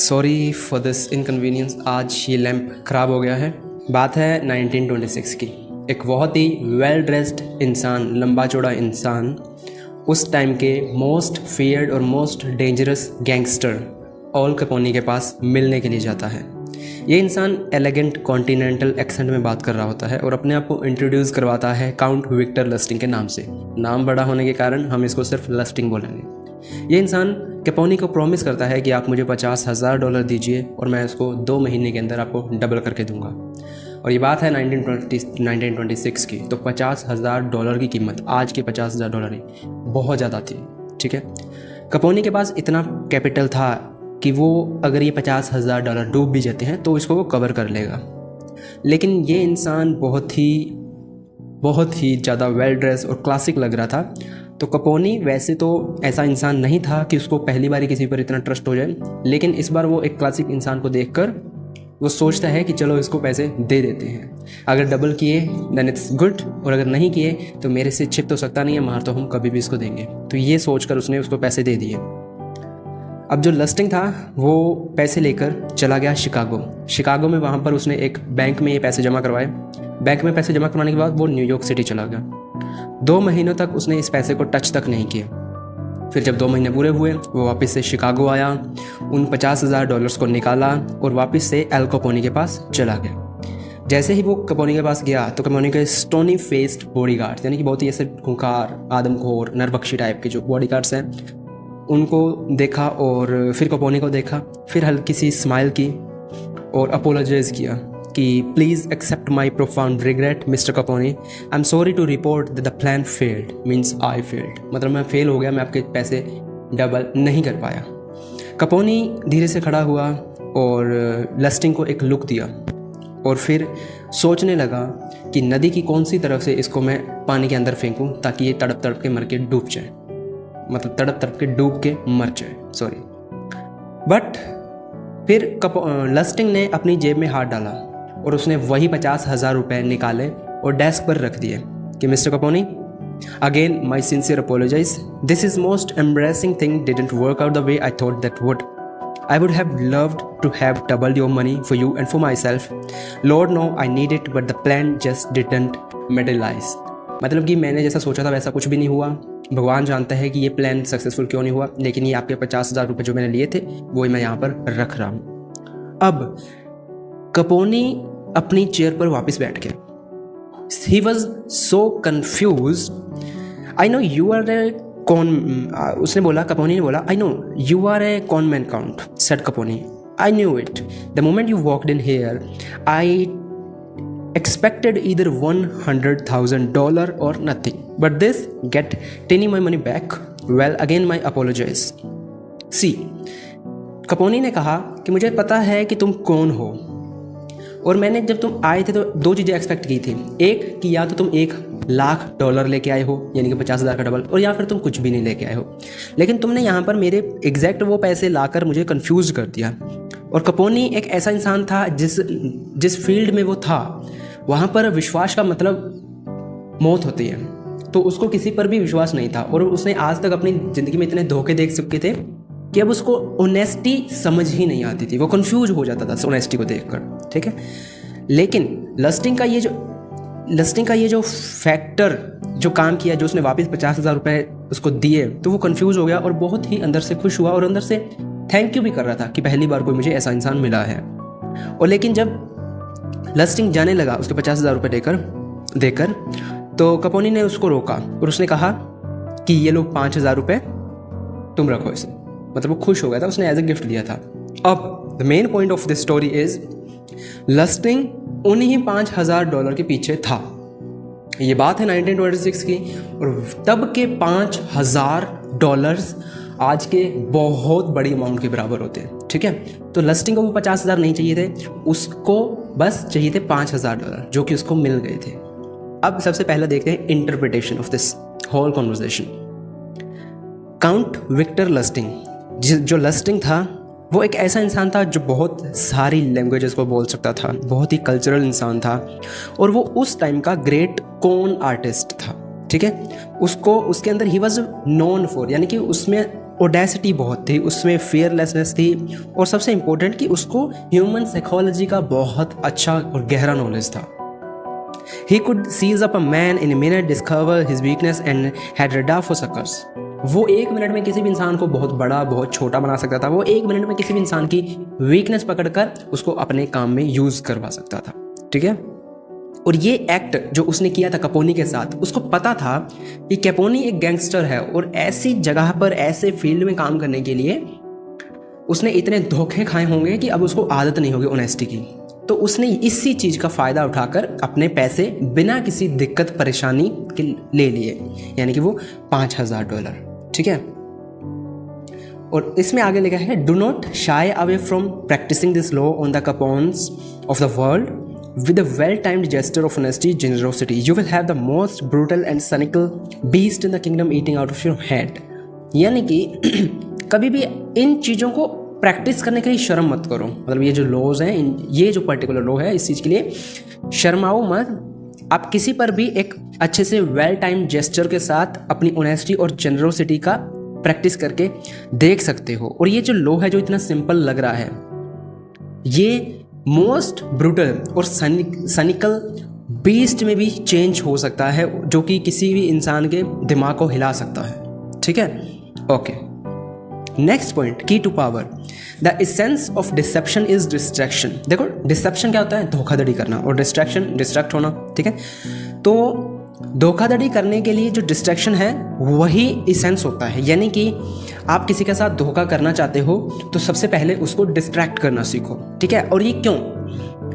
Sorry for this inconvenience. आज ये lamp ख़राब हो गया है। बात है 1926 की। एक बहुत ही वेल ड्रेस्ड इंसान, लंबा चौड़ा इंसान, उस टाइम के मोस्ट फियर्ड और मोस्ट डेंजरस गैंगस्टर ऑल कैपोनी के पास मिलने के लिए जाता है। ये इंसान एलिगेंट कॉन्टिनेंटल एक्सेंट में बात कर रहा होता है और अपने आप को इंट्रोड्यूस करवाता है काउंट विक्टर लस्टिंग के नाम से। नाम बड़ा होने के कारण हम इसको सिर्फ लस्टिंग बोलेंगे। ये इंसान कैपोनी को प्रॉमिस करता है कि आप मुझे $50,000 दीजिए और मैं उसको 2 महीने के अंदर आपको डबल करके दूंगा। और ये बात है 1926 की। तो $50,000 की कीमत आज के $50,000 ही बहुत ज़्यादा थी। ठीक है, कैपोनी के पास इतना कैपिटल था कि वो अगर ये $50,000 डूब भी जाते हैं तो इसको वो कवर कर लेगा। लेकिन ये इंसान बहुत ही ज़्यादा वेल ड्रेस और क्लासिक लग रहा था। तो कैपोनी वैसे तो ऐसा इंसान नहीं था कि उसको पहली बार किसी पर इतना ट्रस्ट हो जाए, लेकिन इस बार वो एक क्लासिक इंसान को देखकर वो सोचता है कि चलो इसको पैसे दे देते हैं। अगर डबल किए देन इट्स गुड, और अगर नहीं किए तो मेरे से छिप तो सकता नहीं है, मार तो हम कभी भी इसको देंगे। तो ये सोचकर उसने उसको पैसे दे दिए। अब जो लस्टिंग था वो पैसे लेकर चला गया शिकागो में। वहाँ पर उसने एक बैंक में ये पैसे जमा करवाए। बैंक में पैसे जमा करवाने के बाद वो न्यूयॉर्क सिटी चला गया। 2 महीनों तक उसने इस पैसे को टच तक नहीं किया। फिर जब 2 महीने पूरे हुए वो वापस से शिकागो आया, उन $50,000 को निकाला और वापस से एल कैपोनी के पास चला गया। जैसे ही वो कैपोनी के पास गया तो कैपोनी के स्टोनी फेस्ड बॉडीगार्ड्स, यानी कि बहुत ही ऐसे खूंखार, आदमखोर, नरबख्शी टाइप के जो बॉडीगार्ड्स हैं, उनको देखा और फिर कैपोनी को देखा, फिर हल्की सी स्माइल की और अपोलोजाइज किया कि please accept my profound regret mister Capone, I am sorry to report that the plan failed, means I failed. मतलब मैं फेल हो गया, मैं आपके पैसे डबल नहीं कर पाया। कैपोनी धीरे से खड़ा हुआ और लस्टिंग को एक लुक दिया और फिर सोचने लगा कि नदी की कौन सी तरफ से इसको मैं पानी के अंदर फेंकूं ताकि ये तड़प तड़प के मर के डूब जाए, मतलब तड़प तड़प के डूब के मर जाए, सॉरी। बट फिर लस्टिंग ने अपनी जेब में हाथ डाला और उसने वही $50,000 निकाले और डेस्क पर रख दिए कि mister Capone, again my sincere apologize, this is most embarrassing thing didn't work out the way I thought that would. I would have loved to have doubled your money for you and for myself. Lord know I need it, but the plan just didn't materialize. मतलब कि मैंने जैसा सोचा था वैसा कुछ भी नहीं हुआ। भगवान जानता है कि ये प्लान सक्सेसफुल क्यों नहीं हुआ, लेकिन ये आपके $50,000 जो मैंने लिए थे वो मैं यहाँ पर रख रहा हूँ। अब कैपोनी अपनी चेयर पर वापस बैठ गया। He was so confused. I know you are a उसने बोला, कैपोनी ने बोला, I know you are a con man count, said कैपोनी. I knew it. The moment you walked in here, I expected either $100,000 or nothing. But this, getting my money back, well, again my apologies. See, कैपोनी ने कहा कि मुझे पता है कि तुम कौन हो और मैंने जब तुम आए थे तो 2 चीज़ें एक्सपेक्ट की थी। एक कि या तो तुम $1,00,000 लेके आए हो, यानी कि 50,000 का डबल, और या फिर तुम कुछ भी नहीं लेके आए हो। लेकिन तुमने यहाँ पर मेरे एग्जैक्ट वो पैसे लाकर मुझे कंफ्यूज कर दिया। और कैपोनी एक ऐसा इंसान था जिस फील्ड में वो था वहाँ पर विश्वास का मतलब मौत होती है, तो उसको किसी पर भी विश्वास नहीं था। और उसने आज तक अपनी ज़िंदगी में इतने धोखे देख चुके थे कि अब उसको ऑनेस्टी समझ ही नहीं आती थी, वो कंफ्यूज हो जाता था ऑनेस्टी को देखकर। ठीक है, लेकिन लस्टिंग का ये जो फैक्टर जो काम किया, जो उसने वापस $50,000 उसको दिए, तो वो कंफ्यूज हो गया और बहुत ही अंदर से खुश हुआ और अंदर से थैंक यू भी कर रहा था कि पहली बार कोई मुझे ऐसा इंसान मिला है। और लेकिन जब लस्टिंग जाने लगा उसके $50,000 देकर, तो कैपोनी ने उसको रोका और उसने कहा कि ये लो $5,000 तुम रखो इसे। मतलब वो खुश हो गया था, उसने एज ए गिफ्ट दिया था। अब the main point of this story is Lustig उन्हीं $5,000 के पीछे था। ये बात है 1926 की, और तब के $5,000 आज के बहुत बड़ी अमाउंट के बराबर होते हैं। ठीक है, तो लस्टिंग को वो 50,000 नहीं चाहिए थे, उसको बस चाहिए थे $5,000 जो कि उसको मिल गए थे। अब सबसे पहले देखते हैं interpretation of this whole conversation. Count Victor Lustig, जो लस्टिंग था वो एक ऐसा इंसान था जो बहुत सारी लैंग्वेजेस को बोल सकता था, बहुत ही कल्चरल इंसान था, और वो उस टाइम का ग्रेट कॉन आर्टिस्ट था। ठीक है, उसके अंदर ही वॉज नोन फॉर, यानी कि उसमें ओडेसिटी बहुत थी, उसमें फियरलेसनेस थी, और सबसे इम्पोर्टेंट कि उसको ह्यूमन साइकोलॉजी का बहुत अच्छा और गहरा नॉलेज था। He could seize up a man in a minute, discover his weakness and had radar for suckers. वो 1 मिनट में किसी भी इंसान को बहुत बड़ा बहुत छोटा बना सकता था। वो 1 मिनट में किसी भी इंसान की वीकनेस पकड़कर उसको अपने काम में यूज करवा सकता था। ठीक है, और ये एक्ट जो उसने किया था कैपोनी के साथ, उसको पता था कि कैपोनी एक गैंगस्टर है और ऐसी जगह पर ऐसे फील्ड में काम करने के लिए उसने इतने धोखे खाए होंगे कि अब उसको आदत नहीं होगी ऑनेस्टी की। तो उसने इसी चीज़ का फ़ायदा उठाकर अपने पैसे बिना किसी दिक्कत परेशानी के ले लिए, यानी कि वो $5,000। ठीक है, और इसमें आगे लिखा है, do not shy away from practicing this law on the Capones of the world with a well-timed gesture of honesty, generosity, you will have the most brutal and cynical beast in the kingdom eating out of your head। यानी कि कभी भी इन चीज़ों को practice करने के लिए शर्म मत करो। मतलब ये जो लॉज हैं, ये जो पर्टिकुलर लॉ है, इस चीज़ के लिए शर्माओ मत। आप किसी पर भी एक अच्छे से वेल टाइम जेस्चर के साथ अपनी ऑनेस्टी और जेनरोसिटी का प्रैक्टिस करके देख सकते हो। और ये जो लॉ है जो इतना सिंपल लग रहा है, ये मोस्ट ब्रूटल और सनिकल बीस्ट में भी चेंज हो सकता है, जो कि किसी भी इंसान के दिमाग को हिला सकता है। ठीक है, okay. Next point, key to power, the essence of deception is distraction. देखो डिसेप्शन क्या होता है, धोखाधड़ी करना, और डिस्ट्रैक्शन डिस्ट्रैक्ट होना। ठीक है, तो धोखाधड़ी करने के लिए जो डिस्ट्रैक्शन है वही एसेंस होता है। यानी कि आप किसी के साथ धोखा करना चाहते हो तो सबसे पहले उसको डिस्ट्रैक्ट करना सीखो। ठीक है, और ये क्यों?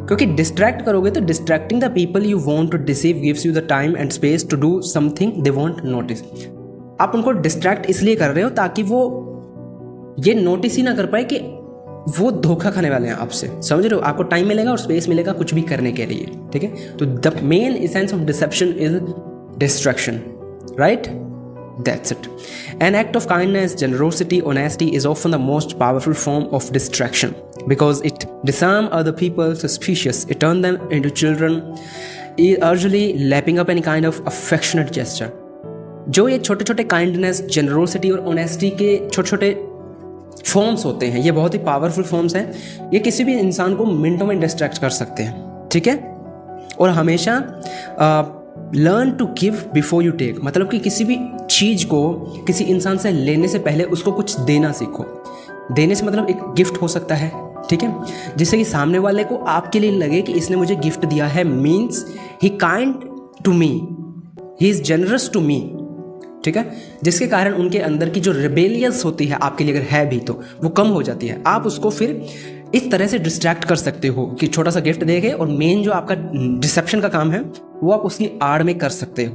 क्योंकि डिस्ट्रैक्ट करोगे तो distracting the people you want to deceive gives you the time and space to do something they won't notice. आप उनको डिस्ट्रैक्ट इसलिए कर रहे हो ताकि वो ये नोटिस ही ना कर पाए कि वो धोखा खाने वाले हैं आपसे। समझ रहे हो? आपको टाइम मिलेगा और स्पेस मिलेगा कुछ भी करने के लिए। ठीक है, तो the main essence of deception is distraction, right? That's it. An act of kindness, generosity, honesty is often the most powerful form of distraction because it disarms other people suspicious. It turns them into children, usually lapping up any kind of affectionate gesture. जो ये छोटे छोटे kindness, generosity और honesty के छोटे छोटे forms होते हैं, ये बहुत ही पावरफुल फॉर्म्स हैं। ये किसी भी इंसान को मिनटों में डिस्ट्रैक्ट कर सकते हैं। ठीक है, और हमेशा learn to give before you take, मतलब कि किसी भी चीज़ को किसी इंसान से लेने से पहले उसको कुछ देना सीखो। देने से मतलब एक गिफ्ट हो सकता है, ठीक है, जिससे कि सामने वाले को आपके लिए लगे कि इसने मुझे गिफ्ट दिया है, means he kind to me, he is generous to me. ठीक है, जिसके कारण उनके अंदर की जो रिबेलियस होती है आपके लिए अगर है भी तो वो कम हो जाती है। आप उसको फिर इस तरह से डिस्ट्रैक्ट कर सकते हो कि छोटा सा गिफ्ट देके, और मेन जो आपका डिसेप्शन का काम है वो आप उसकी आड़ में कर सकते हो।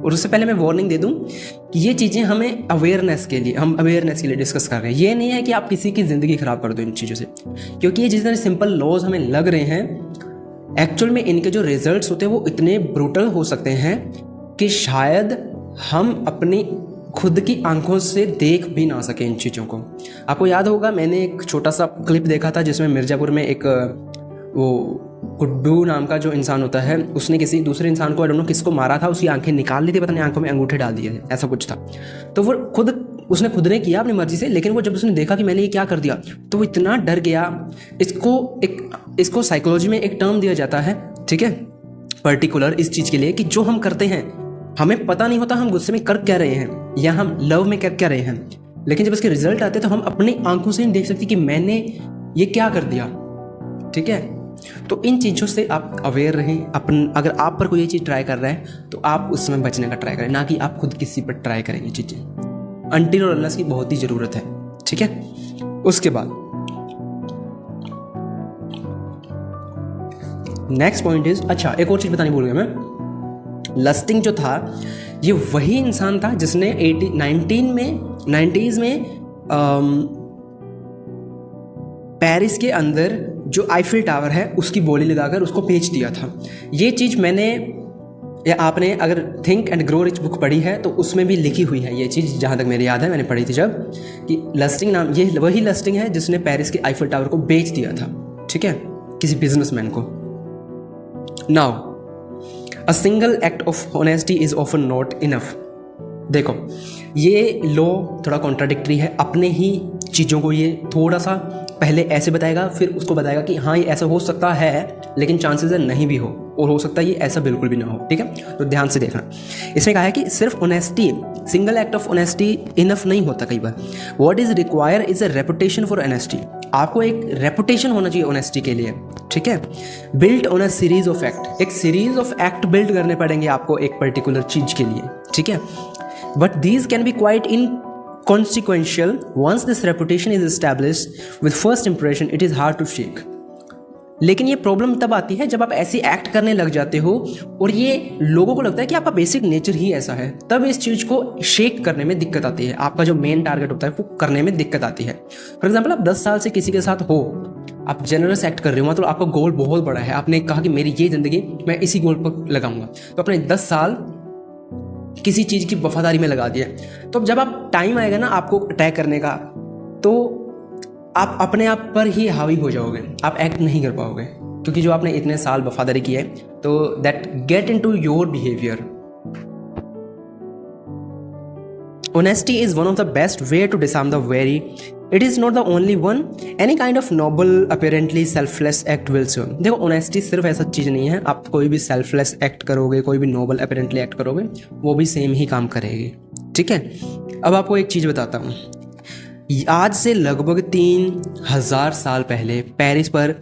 और उससे पहले मैं वार्निंग दे दूं कि ये चीज़ें हमें अवेयरनेस के लिए डिस्कस कर रहे हैं। ये नहीं है कि आप किसी की ज़िंदगी ख़राब कर दो इन चीज़ों से, क्योंकि ये जितने सिंपल लॉज हमें लग रहे हैं, एक्चुअल में इनके जो रिजल्ट्स होते हैं वो इतने ब्रूटल हो सकते हैं कि शायद हम अपनी खुद की आंखों से देख भी ना सके इन चीज़ों को। आपको याद होगा, मैंने एक छोटा सा क्लिप देखा था जिसमें मिर्ज़ापुर में एक वो गुड्डू नाम का जो इंसान होता है, उसने किसी दूसरे इंसान को, आई डोंट नो किसको मारा था, उसकी आंखें निकाल दी थी, पता नहीं आंखों में अंगूठे डाल दिए थे, ऐसा कुछ था। तो वो उसने खुद ने किया अपनी मर्जी से, लेकिन वो जब उसने देखा कि मैंने ये क्या कर दिया तो वो इतना डर गया। इसको साइकोलॉजी में एक टर्म दिया जाता है, ठीक है, पर्टिकुलर इस चीज़ के लिए, कि जो हम करते हैं हमें पता नहीं होता हम गुस्से में कर क्या रहे हैं या हम लव में कर क्या रहे हैं, लेकिन जब इसके रिजल्ट आते हैं तो हम अपनी आंखों से नहीं देख सकते कि मैंने ये क्या कर दिया। ठीक है, तो इन चीज़ों से आप अवेयर रहें। अगर आप पर कोई ये चीज़ ट्राई कर रहा है तो आप उसमें बचने का ट्राई करें, ना कि आप खुद किसी पर ट्राई करेंगे चीज़ें। अनटिल और अनलेस की बहुत ही ज़रूरत है। ठीक है, उसके बाद नेक्स्ट पॉइंट इज, अच्छा एक और चीज़ बतानी भूल गया मैं, लस्टिंग जो था ये वही इंसान था जिसने 90s में पेरिस के अंदर जो आईफिल टावर है उसकी बोली लगाकर उसको बेच दिया था। ये चीज़ मैंने, या आपने अगर think and grow rich book पढ़ी है तो उसमें भी लिखी हुई है ये चीज़, जहाँ तक मेरी याद है मैंने पढ़ी थी जब, कि लस्टिंग नाम, ये वही लस्टिंग है जिसने पेरिस के आईफिल टावर को बेच दिया था। ठीक है, किसी बिजनेसमैन को। Now A single act of honesty is often not enough. देखो ये लॉ थोड़ा कॉन्ट्राडिक्टरी है, अपने ही चीज़ों को ये थोड़ा सा पहले ऐसे बताएगा, फिर उसको बताएगा कि हाँ ये ऐसा हो सकता है लेकिन चांसेस है नहीं भी हो, और हो सकता है ये ऐसा बिल्कुल भी ना हो। ठीक है, तो ध्यान से देखना। इसमें कहा है कि सिर्फ honesty, single act of honesty enough नहीं होता कई बार। What is require is a reputation for honesty. आपको एक रेपुटेशन होना चाहिए ऑनेस्टी के लिए। ठीक है, build on a series of act, एक सीरीज ऑफ एक्ट बिल्ड करने पड़ेंगे आपको एक पर्टिकुलर चीज के लिए। ठीक है, but these can be quite in consequential. Once this reputation is established with first impression, it is hard to shake. लेकिन ये प्रॉब्लम तब आती है जब आप ऐसी एक्ट करने लग जाते हो और ये लोगों को लगता है कि आपका बेसिक नेचर ही ऐसा है, तब इस चीज़ को शेक करने में दिक्कत आती है। आपका जो मेन टारगेट होता है वो करने में दिक्कत आती है। फॉर एग्जाम्पल, आप 10 साल से किसी के साथ हो, आप जेनरस एक्ट कर रहे हो, मतलब आपका गोल बहुत बड़ा है, आपने कहा कि मेरी ये ज़िंदगी मैं इसी गोल पर लगाऊंगा, तो अपने 10 साल किसी चीज़ की वफादारी में लगा दिया। तो जब आप टाइम आएगा ना आपको अटैक करने का, तो आप अपने आप पर ही हावी हो जाओगे, आप एक्ट नहीं कर पाओगे, क्योंकि जो आपने इतने साल वफादारी की है, तो that get into your behaviour. Honesty is one of the best way to disarm the wary. It is not the only one. Any kind of noble, apparently selfless act will serve. देखो, honesty सिर्फ ऐसा चीज़ नहीं है, आप कोई भी selfless act करोगे, कोई भी noble, apparently act करोगे, वो भी सेम ही काम करेगी। ठीक है, अब आपको एक चीज़ बताता हूँ। आज से लगभग 3000 साल पहले पेरिस पर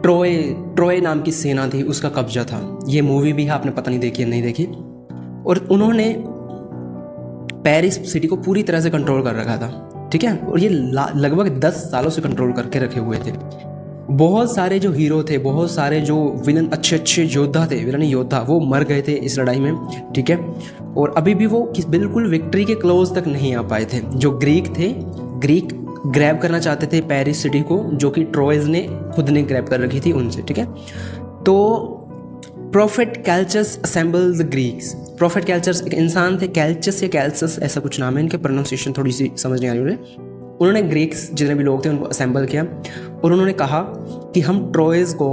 ट्रोय नाम की सेना थी, उसका कब्जा था। ये मूवी भी है, आपने पता नहीं देखी है नहीं देखी। और उन्होंने पेरिस सिटी को पूरी तरह से कंट्रोल कर रखा था। ठीक है, और ये लगभग 10 सालों से कंट्रोल करके रखे हुए थे। बहुत सारे जो हीरो थे, बहुत सारे जो विलन, अच्छे योद्धा थे, विलन योद्धा, वो मर गए थे इस लड़ाई में। ठीक है, और अभी भी वो बिल्कुल विक्ट्री के क्लोज तक नहीं आ पाए थे। जो ग्रीक ग्रैब करना चाहते थे पेरिस सिटी को, जो कि ट्रोयज ने खुद ने ग्रैब कर रखी थी उनसे। ठीक है, तो prophet Calchas assemble the Greeks. Prophet Calchas एक इंसान थे, कैल्चस या कैल्सस ऐसा कुछ नाम है, इनके प्रोनाउंसिएशन थोड़ी सी समझ नहीं आ रही मुझे। उन्होंने ग्रीक्स जितने भी लोग थे उनको असेंबल किया और उन्होंने कहा कि हम ट्रोयज को,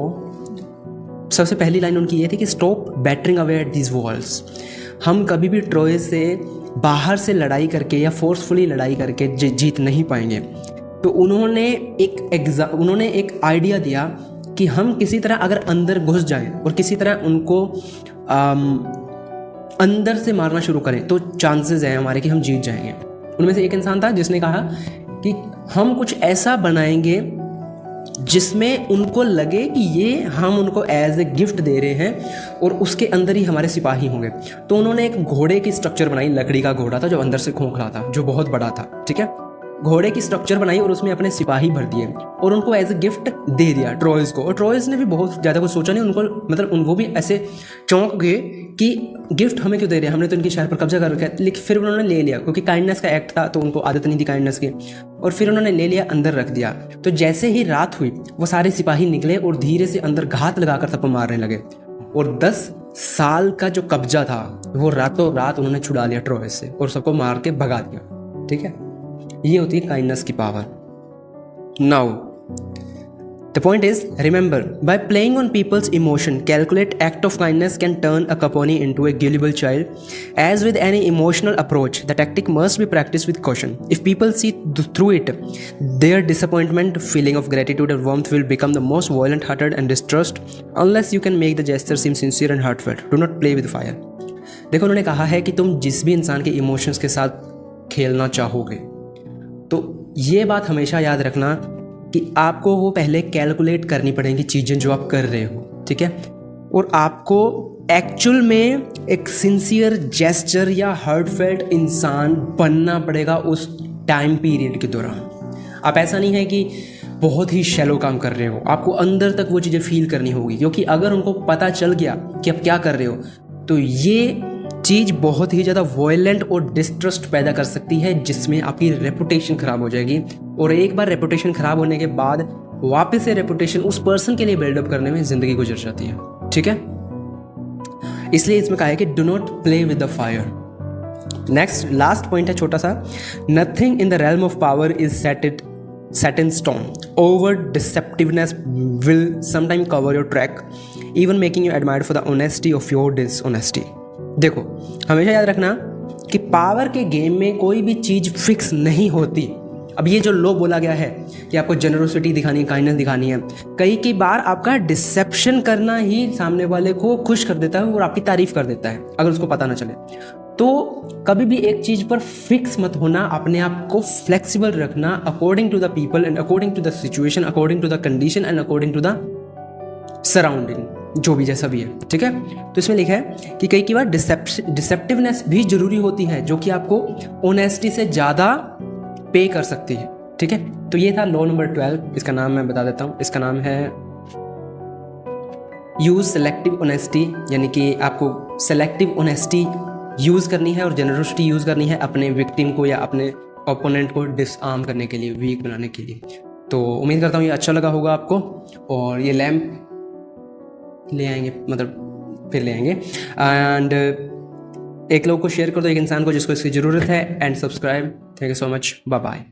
सबसे पहली लाइन उनकी ये थी कि stop battering away at these walls. हम कभी भी ट्रोयज से बाहर से लड़ाई करके या फोर्सफुली लड़ाई करके जीत नहीं पाएंगे। तो उन्होंने एक आइडिया दिया कि हम किसी तरह अगर अंदर घुस जाएं और किसी तरह उनको अंदर से मारना शुरू करें तो चांसेस हैं हमारे कि हम जीत जाएंगे। उनमें से एक इंसान था जिसने कहा कि हम कुछ ऐसा बनाएंगे जिसमें उनको लगे कि ये हम उनको एज ए गिफ्ट दे रहे हैं और उसके अंदर ही हमारे सिपाही होंगे। तो उन्होंने एक घोड़े की स्ट्रक्चर बनाई, लकड़ी का घोड़ा था जो अंदर से खोखला था, जो बहुत बड़ा था। ठीक है, घोड़े की स्ट्रक्चर बनाई और उसमें अपने सिपाही भर दिए और उनको एज ए गिफ्ट दे दिया ट्रोयज को। और ट्रोयज ने भी बहुत ज़्यादा कुछ सोचा नहीं, उनको मतलब वो भी ऐसे चौंक गए कि गिफ्ट हमें क्यों दे रहे हैं, हमने तो इनके शहर पर कब्जा कर रखा है। लेकिन फिर उन्होंने ले लिया, क्योंकि काइंडनेस का एक्ट था तो उनको आदत नहीं थी काइंडनेस की, और फिर उन्होंने ले लिया, अंदर रख दिया। तो जैसे ही रात हुई वो सारे सिपाही निकले और धीरे से अंदर घात लगाकर सबको मारने लगे। और 10 साल का जो कब्जा था वो रातों रात उन्होंने छुड़ा लिया ट्रोयज से और सबको मार के भगा दिया। ठीक है, ये होती है काइंडनेस की power. Now the point is, remember, by playing on people's emotion, calculate act of kindness can turn a Capone into a gullible child. As with any emotional approach, the tactic must be practiced with caution. If people see through it, their disappointment, feeling of gratitude and warmth will become the most violent-hearted and distrust, unless you can make the gesture seem sincere and heartfelt. Do not play with fire. देखो, उन्होंने कहा है कि तुम जिस भी इंसान के इमोशंस के साथ खेलना चाहोगे, तो ये बात हमेशा याद रखना कि आपको वो पहले कैलकुलेट करनी पड़ेंगी चीज़ें जो आप कर रहे हो। ठीक है, और आपको एक्चुअल में एक सिंसियर जेस्चर या हार्टफेल्ट इंसान बनना पड़ेगा उस टाइम पीरियड के दौरान। आप ऐसा नहीं है कि बहुत ही शैलो काम कर रहे हो, आपको अंदर तक वो चीज़ें फील करनी होगी, क्योंकि अगर उनको पता चल गया कि आप क्या कर रहे हो तो ये चीज़ बहुत ही ज़्यादा वायलेंट और डिस्ट्रस्ट पैदा कर सकती है, जिसमें आपकी रेपुटेशन ख़राब हो जाएगी। और एक बार रेपुटेशन ख़राब होने के बाद वापस से रेपुटेशन उस पर्सन के लिए बिल्डअप करने में ज़िंदगी गुजर जाती है। ठीक है, इसलिए इसमें कहा है कि do not play with the fire. Next last point है छोटा सा, nothing in the realm of power is set in stone. Over deceptiveness will sometimes cover your track, even making you admired for the honesty of your dishonesty. देखो, हमेशा याद रखना कि power के game में कोई भी चीज़ फिक्स नहीं होती। अब ये जो लो बोला गया है कि आपको जेनरोसिटी दिखानी है, काइंडनेस दिखानी है, कई बार आपका डिसेप्शन करना ही सामने वाले को खुश कर देता है और आपकी तारीफ कर देता है अगर उसको पता ना चले। तो कभी भी एक चीज़ पर फिक्स मत होना, अपने आप को फ्लेक्सिबल रखना according to the people and according to the situation, according to the condition and according to the surrounding, जो भी जैसा भी है, ठीक है। तो इसमें लिखा है कि कई बार डिसेप्टिवनेस भी जरूरी होती है, जो कि आपको ऑनेस्टी से ज़्यादा पे कर सकती है, ठीक है। तो ये था लॉ नंबर 12। इसका नाम मैं बता देता हूँ, इसका नाम है यूज सेलेक्टिव ऑनेस्टी, यानी कि आपको सेलेक्टिव ऑनेस्टी यूज़ करनी है और जेनरोसिटी यूज़ करनी है अपने विक्टिम को या अपने ओपोनेंट को डिसआर्म करने के लिए, वीक बनाने के लिए। तो उम्मीद करता हूँ ये अच्छा लगा होगा आपको, और ये लैम्प ले आएंगे, मतलब फिर ले आएंगे। एंड एक लोग को शेयर कर दो, एक इंसान को जिसको इसकी ज़रूरत है, and subscribe. Thank you so much, bye bye.